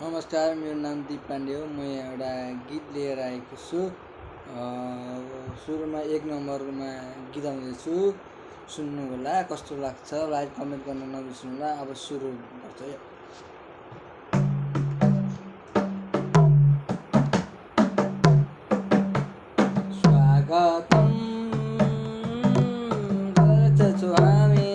नमस्कार, मेरो नाम दिप पाण्डे हो। म यहाँ एउटा गीत लिएर आएको छु। सुरुमा 1 नम्बरमा गीत आउँदैछु, सुन्नु होला कस्तो लाग्छ। लाइक कमेन्ट गर्न नबिर्सनु होला। अब सुरु गर्छ है। स्वागतम गर्दछु हामी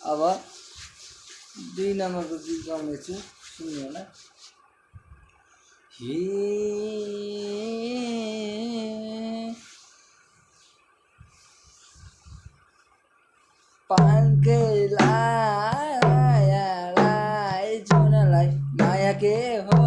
अब 2 नम्बरको गीत गाउनेछु, सुन्नु होला। पानकै जुनलाई माया के हो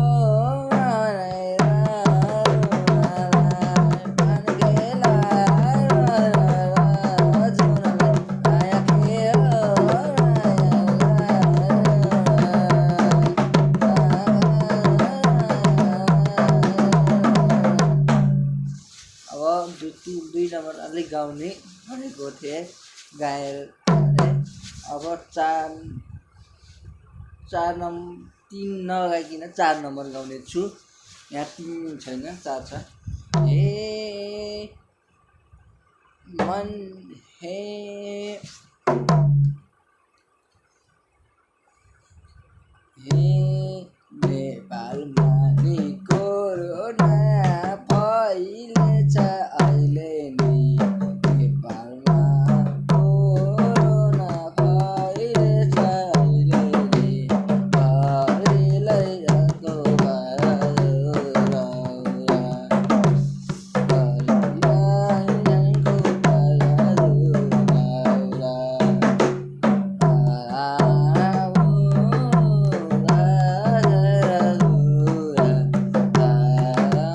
दुई नम्बर अलिक गाउने भनेको थिएँ, गाएर भने। अब 3 नगाइकन 4 नम्बर गाउने छु। यहाँ 3 छैन, 4 छ। मन हे नेपाल